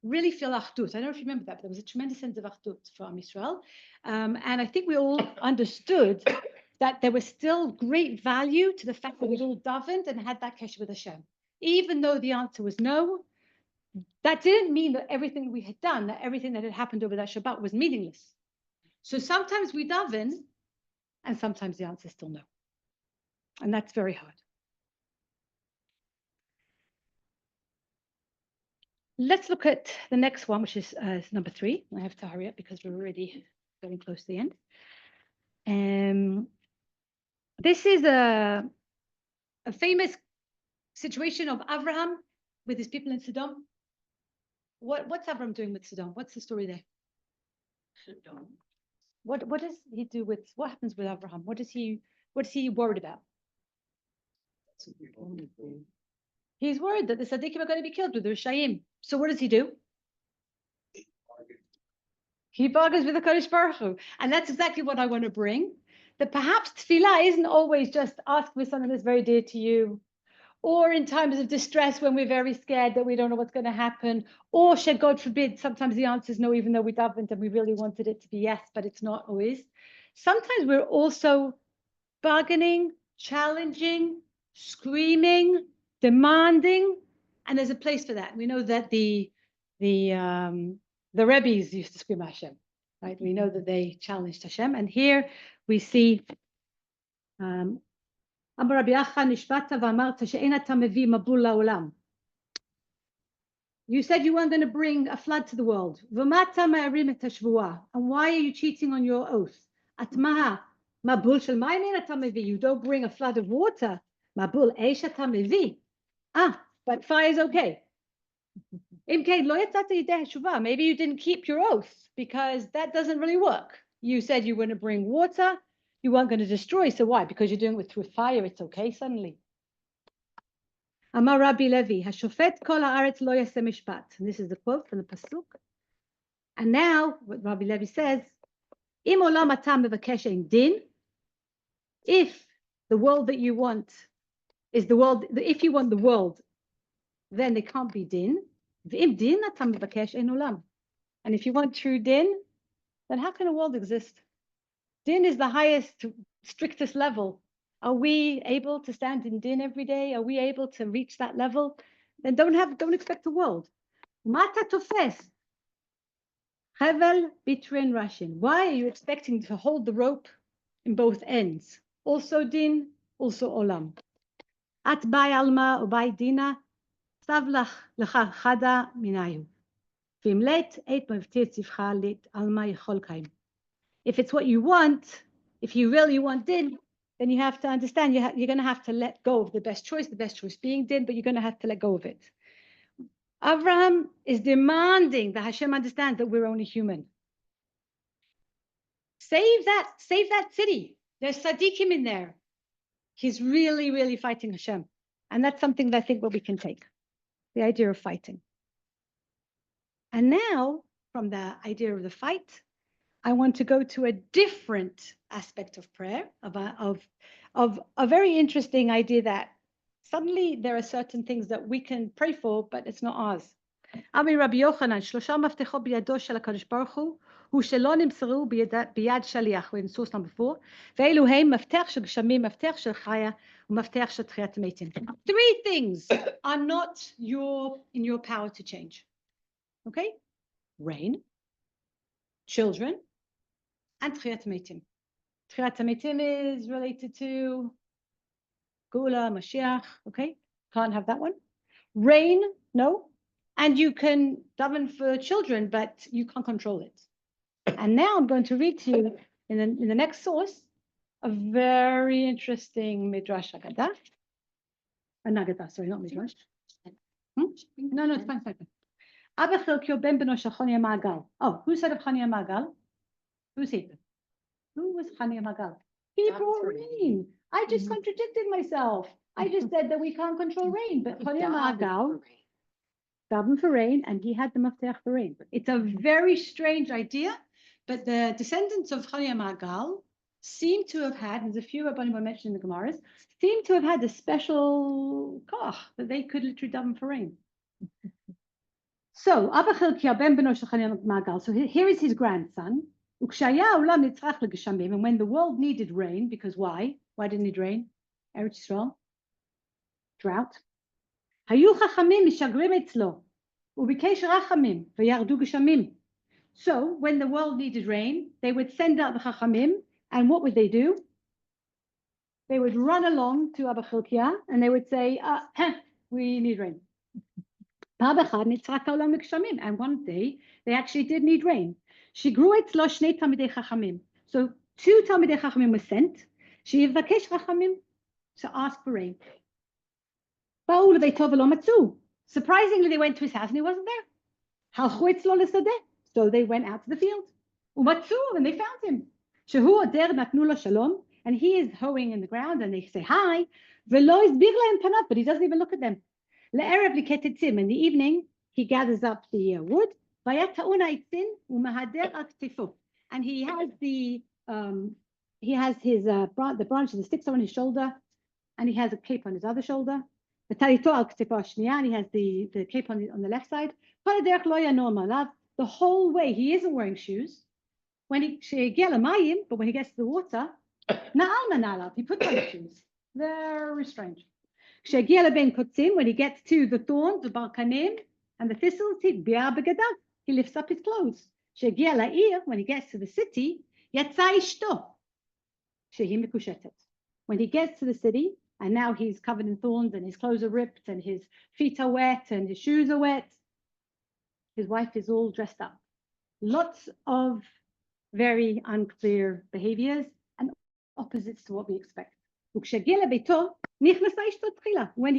really feel achdut. I don't know if you remember that, but there was a tremendous sense of achdut for Am Yisrael. And I think we all understood that there was still great value to the fact that we'd all davened and had that kesher with Hashem. Even though the answer was no, that didn't mean that everything we had done, that everything that had happened over that Shabbat was meaningless. So sometimes we daven, and sometimes the answer is still no. And that's very hard. Let's look at the next one, which is number 3. I have to hurry up because we're already getting close to the end. This is a famous situation of Abraham with his people in Sodom. What's Abraham doing with Sodom? What's the story there? Sodom. What does he do with, what happens with Abraham? What is he worried about? He's worried that the Tzaddikim are going to be killed with the Rishayim. So what does he do? He bargains with the Kodesh Baruch Hu. And that's exactly what I want to bring. That perhaps tefillah isn't always just ask for something that's very dear to you, or in times of distress when we're very scared that we don't know what's going to happen, or God forbid, sometimes the answer is no, even though we davened and we really wanted it to be yes, but it's not always. Sometimes we're also bargaining, challenging, screaming, demanding, and there's a place for that. We know that the Rebbes used to scream Hashem, right? We know that they challenged Hashem, and here we see אמר רבי אחא נשבעת ואמרת שאין אתה מביא מבול לעולם. You said you weren't going to bring a flood to the world. ומה אתה מערים את השבועה? And why are you cheating on your oath? את מה? מבול של מים אין אתה מביא. You don't bring a flood of water. מבול אש אתה מביא. But fire is okay. אם כן, לא יצאת ידי התשובה. Maybe you didn't keep your oath because that doesn't really work. You said you were going to bring water. You weren't going to destroy, so why? Because you're doing it through fire, it's okay suddenly. Amar Rabbi Levi, Hashofet kol haaretz lo yaseh mishpat. And this is the quote from the Pasuk. And now, what Rabbi Levi says, Im olam atam mevakesh ein din, if the world that you want is the world, if you want the world, then there can't be din. V'im din atam mevakesh ein olam. And if you want true din, then how can a world exist? Din is the highest, strictest level. Are we able to stand in din every day? Are we able to reach that level? Then don't expect the world. Mata tofes. Hevel bitrin rashin. Why are you expecting to hold the rope in both ends? Also din, also olam. At bay alma or bay dina, savlach lecha chada minayu. Vimlet eit mavtir tzivcha lit alma yechol kaim. If it's what you want, if you really want din, then you have to understand you're going to have to let go of the best choice being din, but you're going to have to let go of it. Abraham is demanding that Hashem understands that we're only human. Save that city. There's tzaddikim in there. He's really, really fighting Hashem. And that's something that I think what we can take, the idea of fighting. And now, from the idea of the fight, I want to go to a different aspect of prayer, of a very interesting idea that suddenly there are certain things that we can pray for, but it's not ours. Ami Rabbi Yochanan, שלושה מפתחות בידו של הקדוש ברוך הוא שלא נמסרו ביד שליח, in source number 4, ואלו הם מפתח של גשמים, מפתח של חיה, ומפתח של תחיית המתים. 3 things are not in your power to change. Okay? Rain, children, and Tchiyat Meitim. Tchiyat Meitim is related to Gula, Mashiach, okay? Can't have that one. Rain, no. And you can daven for children, but you can't control it. And now I'm going to read to you in the next source a very interesting Midrash Agadah. Nagadah, sorry, not Midrash. No, it's fine. Abba Chilkio ben beno shel Chania Magal. Oh, who said of Chania Magal? Who's he? Who was Chania Magal? He brought rain. I just contradicted myself. I just said that we can't control rain, but Chania Magal davened for rain, and he had the mafteach for rain. It's a very strange idea, but the descendants of Chania Magal seem to have had, there's a few Rabbanim were mentioned in the Gemaras, seem to have had a special koch that they could literally daven for rain. So, Abba Chilkia ben beno shel Chania Magal. So here is his grandson. And when the world needed rain, because why? Why didn't it rain? Eretz Yisrael, drought. וביקש רחמים וירדו גשמים. So when the world needed rain, they would send out the Chachamim, and what would they do? They would run along to Abba Chilkiah and they would say, we need rain. And one day they actually did need rain. So 2 Talmidei Chachamim were sent. שיבקש רחמים, to ask for rain. Surprisingly, they went to his house and he wasn't there. So they went out to the field. And they found him. And he is hoeing in the ground and they say hi. But he doesn't even look at them. In the evening, he gathers up the wood. And he has his the branches, the sticks are on his shoulder, and he has a cape on his other shoulder. And he has the cape on the left side. The whole way he isn't wearing shoes. But when he gets to the water, he puts on the shoes. Very strange. When he gets to the thorns, the barkanim, and the thistles, he lifts up his clothes. When he gets to the city, when he gets to the city, and now he's covered in thorns, and his clothes are ripped, and his feet are wet, and his shoes are wet, his wife is all dressed up. Lots of very unclear behaviors and opposites to what we expect. When he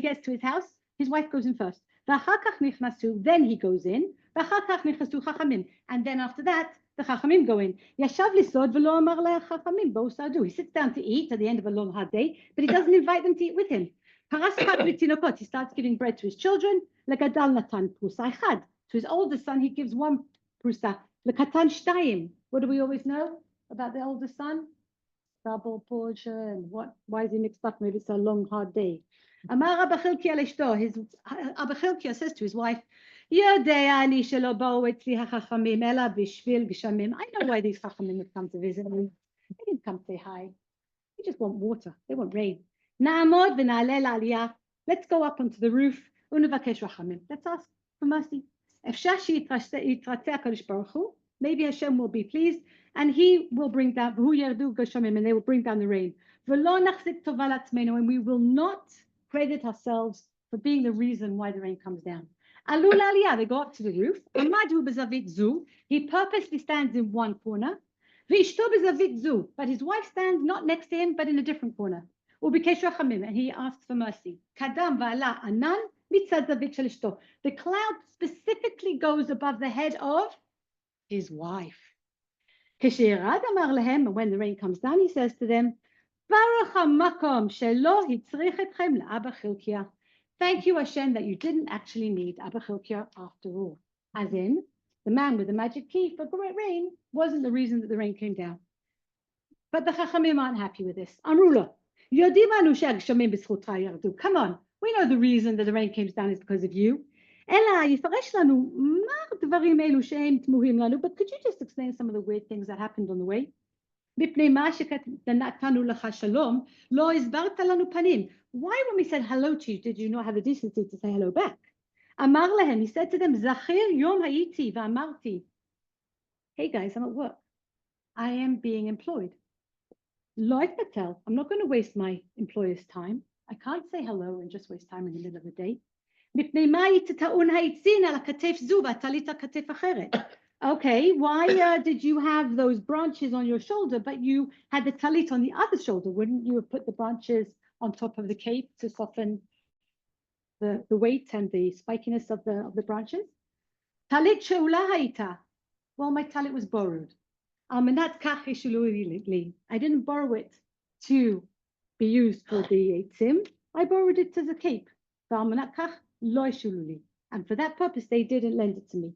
gets to his house, his wife goes in first. Then he goes in. And then after that, the Chachamim go in. He sits down to eat at the end of a long, hard day, but he doesn't invite them to eat with him. He starts giving bread to his children. To his oldest son, he gives 1 prusa. What do we always know about the oldest son? Double portion. Why is he mixed up? Maybe it's a long, hard day. Abba Chilkiah says to his wife, I know why these Chachamim have come to visit me. They didn't come to say hi. They just want water. They want rain. Let's go up onto the roof. Let's ask for mercy. Maybe Hashem will be pleased and he will bring down, and they will bring down the rain. And we will not credit ourselves for being the reason why the rain comes down. They go up to the roof. He purposely stands in one corner. But his wife stands not next to him, but in a different corner. And he asks for mercy. The cloud specifically goes above the head of his wife. And when the rain comes down, he says to them, thank you, Hashem, that you didn't actually need Abba Chilkiah after all. As in, the man with the magic key for great rain wasn't the reason that the rain came down. But the Chachamim aren't happy with this. Amrula, come on, we know the reason that the rain came down is because of you. But could you just explain some of the weird things that happened on the way? Why, when we said hello to you, did you not have the decency to say hello back? He said to them, hey guys, I'm at work. I am being employed. I'm not going to waste my employer's time. I can't say hello and just waste time in the middle of the day. Okay, why did you have those branches on your shoulder, but you had the talit on the other shoulder? Wouldn't you have put the branches on top of the cape to soften the weight and the spikiness of the branches? Talit she'ula hayta. Well, my talit was borrowed. I didn't borrow it to be used for the tzim. I borrowed it as a cape. And for that purpose, they didn't lend it to me.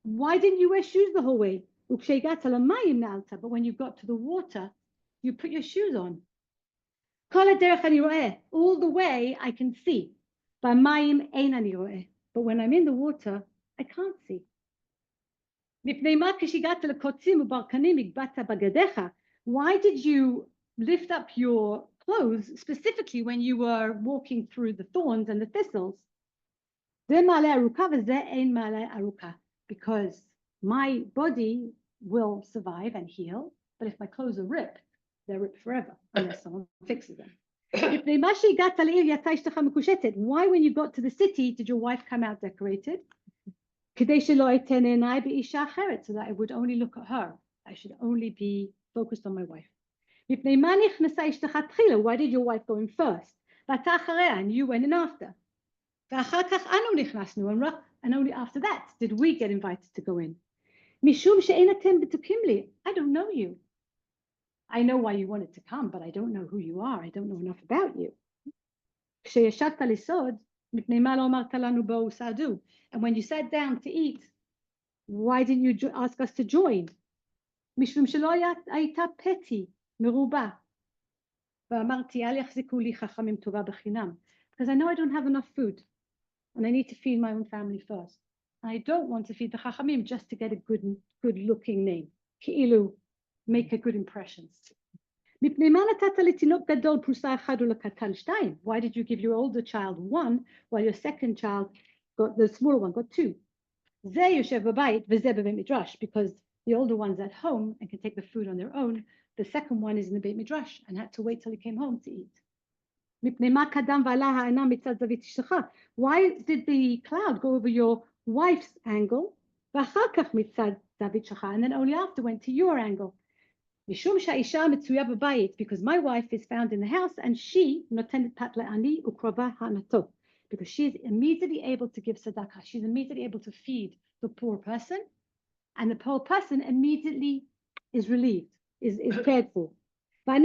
Why didn't you wear shoes the whole way? But when you got to the water, you put your shoes on. All the way I can see. But when I'm in the water, I can't see. Why did you lift up your clothes, specifically when you were walking through the thorns and the thistles. Because my body will survive and heal, but if my clothes are ripped, they're ripped forever unless someone fixes them. Why, when you got to the city, did your wife come out decorated? So that I would only look at her. I should only be focused on my wife. Why did your wife go in first? And you went in after. And only after that did we get invited to go in. I don't know you. I know why you wanted to come, but I don't know who you are. I don't know enough about you. And when you sat down to eat, why didn't you ask us to join? Because I know I don't have enough food and I need to feed my own family first. And I don't want to feed the Chachamim just to get a good looking name. Ki'ilu, make a good impression. Why did you give your older child one while your second child the smaller one got two? Because the older one's at home and can take the food on their own. The second one is in the Beit Midrash and had to wait till he came home to eat. Why did the cloud go over your wife's angle? And then only after went to your angle. Because my wife is found in the house and she because she is immediately able to give tzedakah. She's immediately able to feed the poor person, and the poor person immediately is relieved, is cared for. I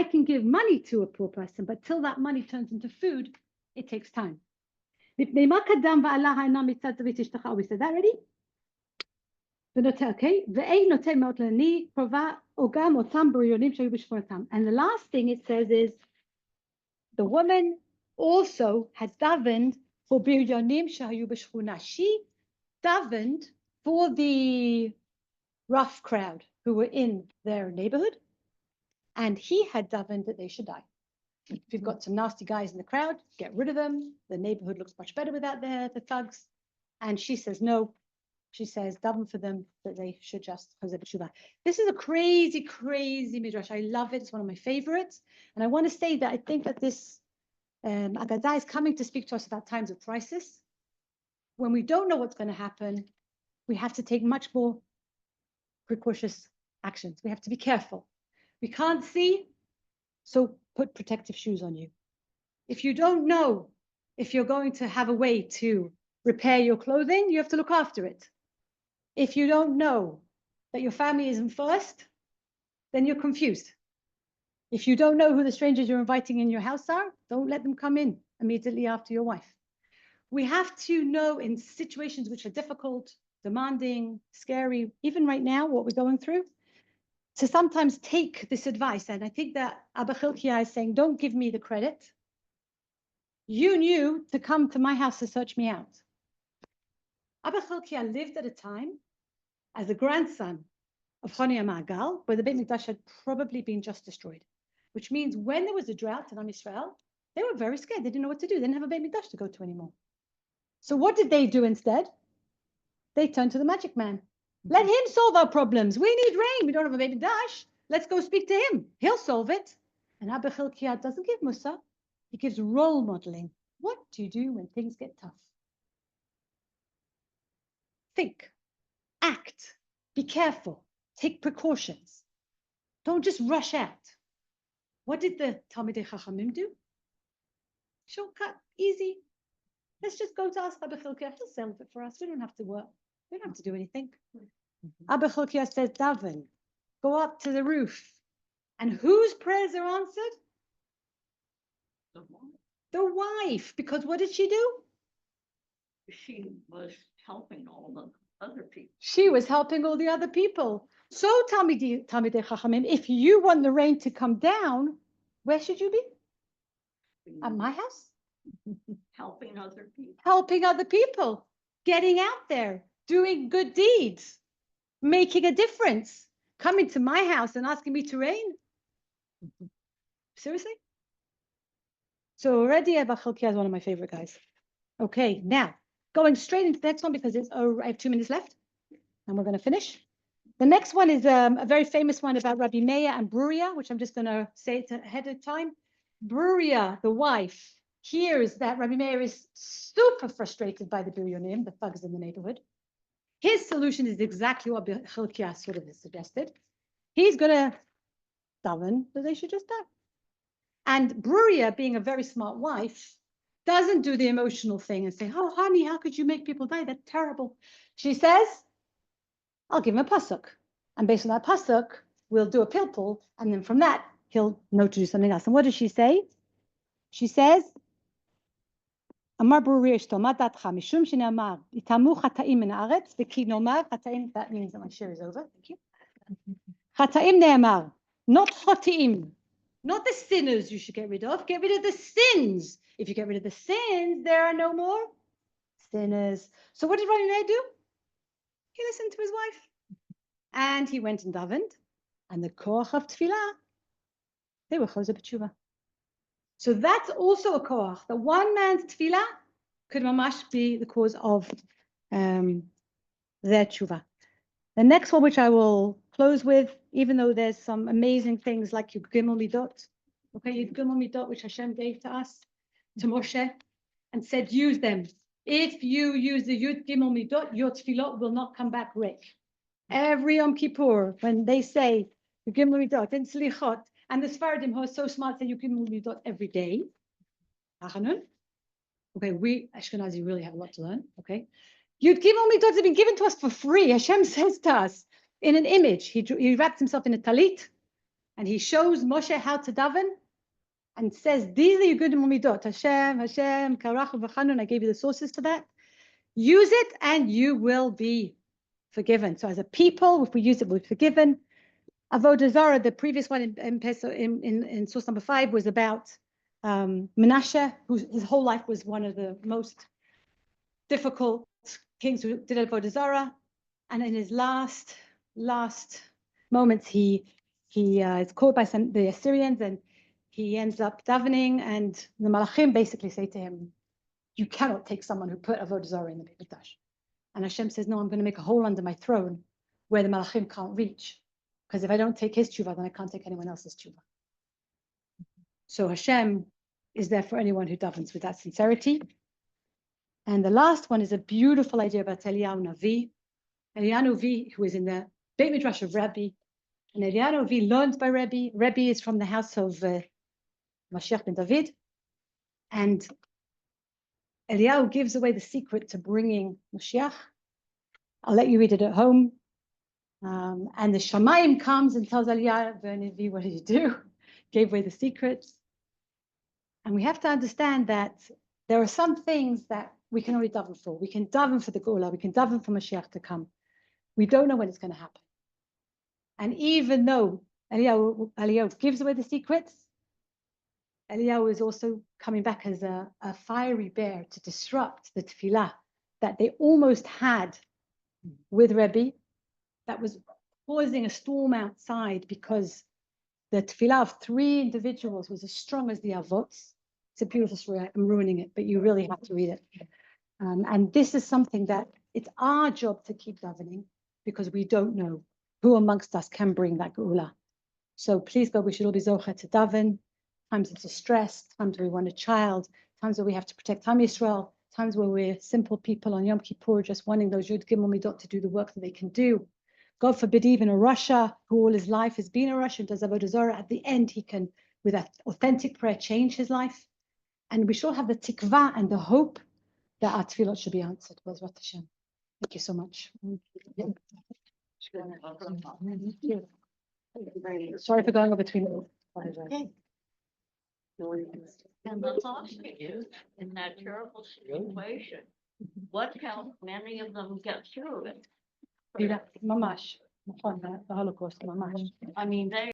can give money to a poor person, but till that money turns into food, it takes time. We said that already? Okay. And the last thing it says is the woman also had davened for biryonim shahayu b'shchuna. She davened for the rough crowd who were in their neighborhood, and he had davened that they should die. If you've got some nasty guys in the crowd, get rid of them. The neighborhood looks much better without the thugs. And she says no. She says, daven for them that they should just chazeh b'tshuva. This is a crazy, crazy midrash. I love it. It's one of my favorites. And I want to say that I think that this Agadah is coming to speak to us about times of crisis. When we don't know what's going to happen, we have to take much more precautious actions. We have to be careful. We can't see, so put protective shoes on you. If you don't know if you're going to have a way to repair your clothing, you have to look after it. If you don't know that your family isn't first, then you're confused. If you don't know who the strangers you're inviting in your house are, don't let them come in immediately after your wife. We have to know in situations which are difficult, demanding, scary, even right now, what we're going through, to sometimes take this advice. And I think that Abba Chilkiah is saying, don't give me the credit. You knew to come to my house to search me out. Abba Chilkiah lived at a time as a grandson of Choni Ma'agal, where the Beit Mikdash had probably been just destroyed, which means when there was a drought in Am Yisrael, they were very scared. They didn't know what to do. They didn't have a Beit Mikdash to go to anymore. So what did they do instead? They turned to the magic man. Let him solve our problems. We need rain. We don't have a Beit Mikdash. Let's go speak to him. He'll solve it. And Abba Chilkiah doesn't give Musa. He gives role modeling. What do you do when things get tough? Think, act, be careful, take precautions. Don't just rush out. What did the Talmidei Chachamim do? Shortcut, easy. Let's just go to ask Abba Chilkiah. He'll solve it for us. We don't have to work. We don't have to do anything. Abba Chilkiah says, daven, go up to the roof. And whose prayers are answered? The wife. Because what did she do? She was helping all the other people. She was helping all the other people. So Talmidei Chachamim, if you want the rain to come down, where should you be? At my house? Helping other people. Helping other people, getting out there, doing good deeds, making a difference. coming to my house and asking me to rain? Seriously? So already Abba Chalkia is one of my favorite guys. Okay, now going straight into the next one because I have 2 minutes left and we're going to finish. The next one is a very famous one about Rabbi Meir and Bruria, which I'm just going to say it ahead of time. Bruria, the wife, hears that Rabbi Meir is super frustrated by the Biryonim, the thugs in the neighborhood. His solution is exactly what Chalkia sort of has suggested. He's going to daven that they should just die. And Bruria, being a very smart wife, doesn't do the emotional thing and say, oh, honey, how could you make people die? That's terrible. She says, I'll give him a pasuk. And based on that pasuk, we'll do a pilpul. And then from that, he'll know to do something else. And what does she say? She says, Amar Bruria ishto, ma datcha, mishum shene'amar, itamu chataim min haaretz, v'ki nomar chataim, that means that my share is over. Thank you. Chataim ne'amar, not chotiim. Not the sinners you should get rid of. Get rid of the sins. If you get rid of the sins, there are no more sinners. So what did Rabbi Meir do? He listened to his wife. And he went and davened. And the koach of tefillah, they were choser b'tshuva. So that's also a koach. The one man's tefillah could mamash be the cause of their tshuva. The next one, which I will close with, even though there's some amazing things like Yud Gimel Midot, okay, Yud Gimel Midot, which Hashem gave to us, to Moshe, and said, use them. If you use the Yud Gimel Midot, your tefillot will not come back rik. Every Yom Kippur, when they say Yud Gimel Midot and Slichot, and the Sfaradim who are so smart say Yud Gimel Midot every day. Okay, we Ashkenazi really have a lot to learn. Okay. Yud Gimel Midot have been given to us for free. Hashem says to us in an image. He wraps himself in a talit and he shows Moshe how to daven and says, these are Yud Gimel Midot. Hashem, Karach v'Chanun. I gave you the sources to that. Use it and you will be forgiven. So as a people, if we use it, we'll be forgiven. Avodah Zarah, the previous one in source number 5 was about Menashe, his whole life was one of the most difficult kings who did Avodah Zarah, and in his last moments, he is caught by the Assyrians, and he ends up davening, and the Malachim basically say to him, "You cannot take someone who put Avodah Zarah in the Beit Mikdash." And Hashem says, "No, I'm going to make a hole under my throne where the Malachim can't reach, because if I don't take his tshuva, then I can't take anyone else's tshuva." So Hashem is there for anyone who davens with that sincerity. And the last one is a beautiful idea about Eliyahu Navi. Eliyahu Navi, who is in the Beit Midrash of Rabbi, and Eliyahu Navi learned by Rabbi. Rabbi is from the house of Mashiach ben David, and Eliyahu gives away the secret to bringing Mashiach. I'll let you read it at home. And the Shamayim comes and tells Eliyahu Navi, what did you do? Gave away the secrets. And we have to understand that there are some things that we can only daven for. We can daven for the Geula. We can daven for Mashiach to come. We don't know when it's going to happen. And even though Eliyahu gives away the secrets, Eliyahu is also coming back as a fiery bear to disrupt the tefillah that they almost had with Rebbe, that was causing a storm outside because the tefillah of 3 individuals was as strong as the avots. It's a beautiful story. I'm ruining it, but you really have to read it. And this is something that it's our job to keep davening, because we don't know who amongst us can bring that geula. So please God, we should all be zocher to daven. Times it's a stress, times we want a child, times where we have to protect Am Yisrael, times where we're simple people on Yom Kippur just wanting those Yud Gimel Midot to do the work that they can do. God forbid even a Rasha who all his life has been a Rasha and does Avodah Zarah, at the end he can, with that authentic prayer, change his life. And we should all have the tikva and the hope that our tefillot should be answered. Bezrat Hashem. Thank you so much. Sorry for going over between. Okay. And the thought is, in that terrible situation, what helped many of them get through it? Mamash. The Holocaust, mamash. I mean, they